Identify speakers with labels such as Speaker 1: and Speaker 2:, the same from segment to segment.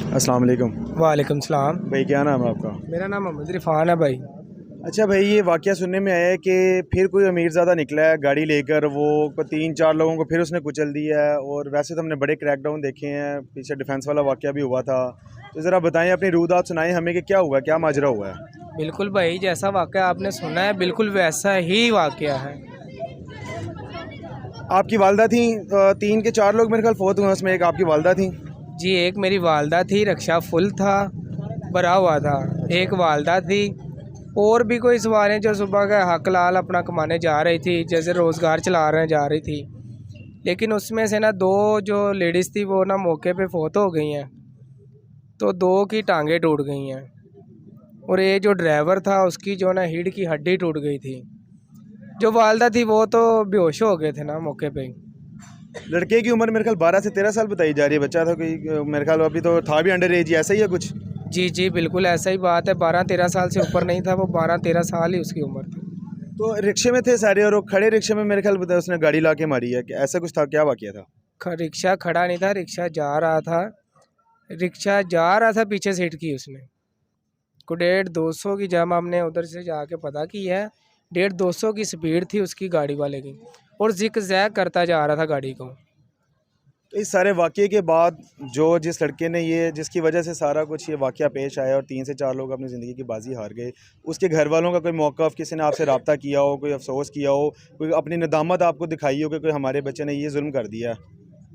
Speaker 1: अस्सलाम वालेकुम।
Speaker 2: वालेकुम सलाम।
Speaker 1: भाई क्या नाम है आपका?
Speaker 2: मेरा नाम मोहम्मद इरफान है भाई।
Speaker 1: अच्छा भाई, ये वाक़या सुनने में आया है कि फिर कोई अमीरज़ादा निकला है गाड़ी लेकर, वो 3-4 लोगों को फिर उसने कुचल दिया है। और वैसे तो हमने बड़े क्रैकडाउन देखे हैं, पीछे डिफेंस वाला वाक़या भी हुआ था। तो ज़रा बताएं, अपनी रूदात सुनाएं हमें कि क्या हुआ, क्या माजरा हुआ है।
Speaker 2: बिल्कुल भाई, जैसा वाक़या आपने सुना है बिल्कुल वैसा ही वाक़या है।
Speaker 1: आपकी वालदा थी, 3 के 4 लोग मेरे ख्याल फोत हुए, उसमें एक आपकी वालदा थी।
Speaker 2: जी, एक मेरी वालदा थी, रिक्शा फुल था, भरा हुआ था। एक वालदा थी, और भी कोई सवारें जो सुबह का हक लाल अपना कमाने जा रही थी, जैसे रोज़गार चला रहे जा रही थी। लेकिन उसमें से ना 2 जो लेडीज़ थी वो ना मौके पे फ़ौत हो गई हैं, तो 2 की टांगें टूट गई हैं। और ये जो ड्राइवर था उसकी जो ना रीढ़ की हड्डी टूट गई थी। जो वालदा थी वो तो बेहोश हो गए थे ना मौके पे ही।
Speaker 1: लड़के की उम्र मेरे ख्याल 12 से 13 साल बताई जा रही है, बच्चा था कोई, मेरे ख्याल अभी तो था भी अंडर एज, ऐसा ही है कुछ।
Speaker 2: जी जी, बिल्कुल ऐसा ही बात है। 12-13 साल से ऊपर नहीं था वो, 12-13 साल ही उसकी उम्र थी।
Speaker 1: तो रिक्शे में थे सारे, और वो खड़े रिक्शे में मेरे ख्याल बताया उसने गाड़ी ला के मारी है, कि ऐसा कुछ था, क्या वाक़या था?
Speaker 2: रिक्शा खड़ा नहीं था, रिक्शा जा रहा था। रिक्शा जा रहा था, पीछे से हिट की उसने को। 150-200 की, जब हमने उधर से जाके पता किया है, 150-200 की स्पीड थी उसकी गाड़ी वाले की, और जिक जैक करता जा रहा था गाड़ी को।
Speaker 1: तो इस सारे वाक़ये के बाद जो जिस लड़के ने ये, जिसकी वजह से सारा कुछ ये वाक़या पेश आया और 3 से 4 लोग अपनी ज़िंदगी की बाजी हार गए, उसके घर वालों का कोई मौक़िफ़, किसी ने आपसे रब्ता किया हो, कोई अफ़सोस किया हो, कोई अपनी नदामत आपको दिखाई हो कि कोई हमारे बच्चे ने ये जुल्म कर दिया?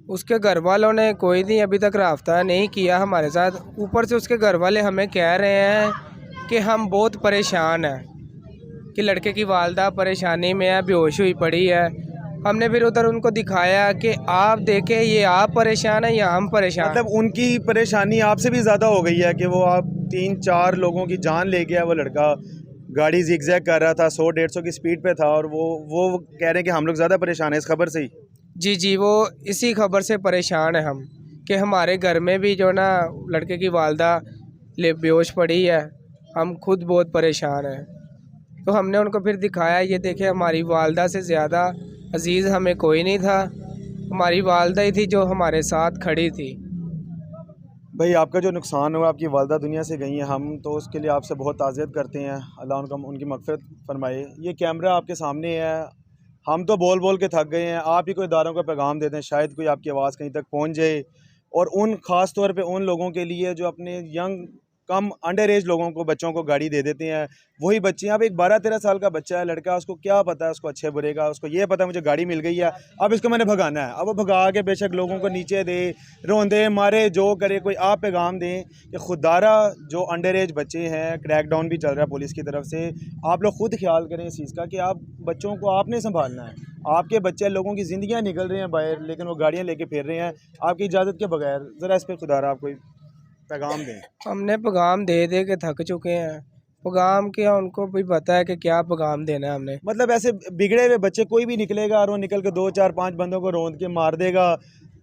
Speaker 2: उसके घर वालों ने कोई नहीं अभी तक रब्ता नहीं किया हमारे साथ। ऊपर से उसके घर वाले हमें कह रहे हैं कि हम बहुत परेशान हैं, कि लड़के की वालदा परेशानी में है, बेहोश हुई पड़ी है। हमने फिर उधर उनको दिखाया कि आप देखें, ये आप परेशान है या हम परेशान।
Speaker 1: मतलब उनकी परेशानी आपसे भी ज़्यादा हो गई है कि वो आप 3-4 लोगों की जान ले गया वो लड़का, गाड़ी ज़िग-ज़ैग कर रहा था, 100-150 की स्पीड पे था, और वो कह रहे हैं कि हम लोग ज़्यादा परेशान हैं इस खबर से ही।
Speaker 2: जी जी, वो इसी खबर से परेशान है हम, कि हमारे घर में भी जो ना लड़के की वालदा ले बेहोश पड़ी है। हम खुद बहुत परेशान हैं। तो हमने उनको फिर दिखाया, ये देखे हमारी वालदा से ज़्यादा अजीज़ हमें कोई नहीं था। हमारी वालदा ही थी जो हमारे साथ खड़ी थी।
Speaker 1: भाई, आपका जो नुकसान हुआ, आपकी वालदा दुनिया से गई हैं, हम तो उसके लिए आपसे बहुत ताज़ियत करते हैं। अल्लाह उनकी मग़फ़िरत फ़रमाए। ये कैमरा आपके सामने है, हम तो बोल बोल के थक गए हैं, आप ही कोई इदारों को पैगाम दे दें, शायद कोई आपकी आवाज़ कहीं तक पहुंच जाए। और उन ख़ास तौर पे उन लोगों के लिए जो अपने यंग, कम अंडर एज लोगों को, बच्चों को गाड़ी दे देते हैं। वही बच्चे, अब एक 12-13 साल का बच्चा है, लड़का, उसको क्या पता है उसको अच्छे बुरे का, उसको ये पता है मुझे गाड़ी मिल गई है, अब इसको मैंने भगाना है। अब वो भगा के बेशक लोगों को नीचे दे, रोंदे मारे, जो करे, कोई आप पैगाम दें कि खुदारा जो अंडर एज बच्चे हैं, क्रैकडाउन भी चल रहा है पुलिस की तरफ से, आप लोग खुद ख्याल करें इस चीज़ का कि आप बच्चों को आपने संभालना है। आपके बच्चे, लोगों की ज़िंदगियाँ निकल रही हैं बाहर, लेकिन वो गाड़ियाँ लेके फिर रहे हैं आपकी इजाज़त के बगैर। ज़रा इस पर खुदारा आप कोई पैगाम दें।
Speaker 2: हमने पैगाम दे दे के थक चुके हैं। पैगाम क्या, उनको भी पता है कि क्या पैगाम देना है हमने।
Speaker 1: मतलब ऐसे बिगड़े हुए बच्चे कोई भी निकलेगा और वो निकल के 2-4-5 बंदों को रोंद के मार देगा,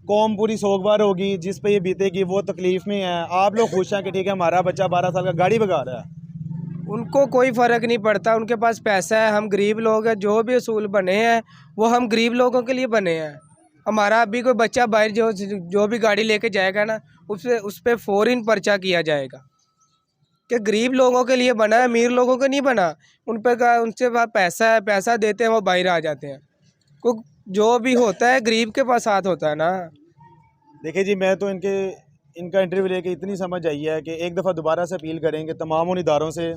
Speaker 1: कौम पूरी सोगवार होगी, जिस पे ये बीतेगी वो तकलीफ़ में है। आप लोग खुश हैं कि ठीक है हमारा बच्चा 12 साल का गाड़ी भगा रहा है।
Speaker 2: उनको कोई फ़र्क नहीं पड़ता, उनके पास पैसा है। हम गरीब लोग हैं, जो भी असूल बने हैं वो हम गरीब लोगों के लिए बने हैं। हमारा अभी कोई बच्चा बाहर जो भी गाड़ी लेके जाएगा ना, उस पे फ़ौरन पर्चा किया जाएगा कि गरीब लोगों के लिए बना है, अमीर लोगों के नहीं बना। उन पे का उनसे पास पैसा है, पैसा देते हैं, वो बाहर आ जाते हैं। को जो भी होता है गरीब के पास हाथ होता है ना।
Speaker 1: देखिए जी, मैं तो इनका इंटरव्यू लेके इतनी समझ आई है कि एक दफ़ा दोबारा से अपील करेंगे तमाम उन इदारों से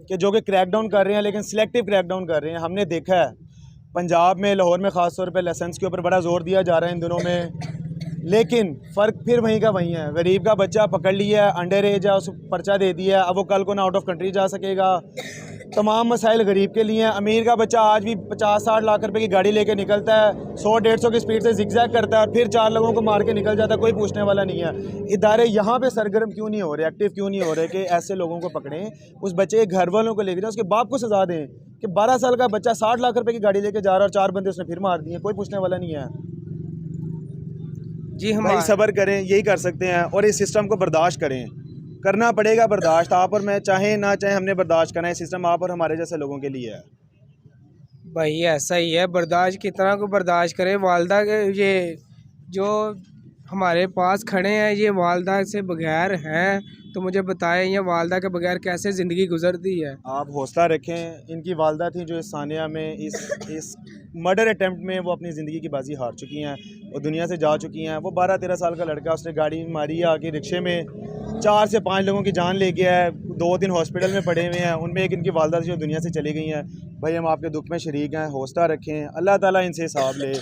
Speaker 1: कि जो कि क्रैकडाउन कर रहे हैं, लेकिन सिलेक्टिव क्रैकडाउन कर रहे हैं। हमने देखा है पंजाब में, लाहौर में ख़ास तौर पे लाइसेंस के ऊपर बड़ा ज़ोर दिया जा रहा है इन दिनों में, लेकिन फ़र्क फिर वहीं का वहीं है। गरीब का बच्चा पकड़ लिया है, अंडर एज है, उसको पर्चा दे दिया, अब वो कल को ना आउट ऑफ कंट्री जा सकेगा। तमाम मसाइल गरीब के लिए हैं। अमीर का बच्चा आज भी 50-60 लाख रुपए की गाड़ी लेके निकलता है, 100-150 की स्पीड से जिगजैग करता है और फिर 4 लोगों को मार के निकल जाता है, कोई पूछने वाला नहीं है। इदारे यहाँ पे सरगर्म क्यों नहीं हो रहे, एक्टिव क्यों नहीं हो रहे कि ऐसे लोगों को पकड़ें, उस बच्चे के घर वालों को लेकर जाएं, उसके बाप को सजा दें कि 12 साल का बच्चा 60 लाख रुपए की गाड़ी लेके जा रहा है और 4 बंदे उसने फिर मार दिए, कोई पूछने वाला नहीं है।
Speaker 2: जी,
Speaker 1: भाई
Speaker 2: हमारे
Speaker 1: सब्र करें, यही कर सकते हैं, और इस सिस्टम को बर्दाश्त करें। करना पड़ेगा बर्दाश्त, आप और मैं, चाहे ना चाहे हमने बर्दाश्त करना है। सिस्टम आप और हमारे जैसे लोगों के लिए है।
Speaker 2: भाई ऐसा ही है, बर्दाश्त कितना को बर्दाश्त करे। वालदा के ये जो हमारे पास खड़े हैं, ये वालदा से बगैर हैं, तो मुझे बताएं ये वालदा के बगैर कैसे ज़िंदगी गुजरती है।
Speaker 1: आप हौसला रखें। इनकी वालदा थी जो इस सानिया में इस मर्डर अटैम्प्ट में वो अपनी ज़िंदगी की बाजी हार चुकी हैं, वो दुनिया से जा चुकी हैं। वो 12-13 साल का लड़का, उसने गाड़ी मारी है आके रिक्शे में, 4 से 5 लोगों की जान ले गया है, 2 दिन हॉस्पिटल में पड़े हुए हैं। उनमें एक इनकी वालदा थी जो दुनिया से चली गई हैं। भाई हम आपके दुख में शरीक हैं, हौसला रखें, अल्लाह ताला इनसे हिसाब ले।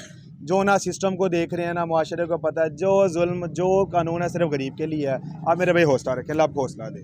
Speaker 1: जो ना सिस्टम को देख रहे हैं ना मुआशरे को पता है, जो जुल्म जो कानून है सिर्फ गरीब के लिए है। आप मेरे भाई हौसला रखें, अल्लाह आपको हौसला दे।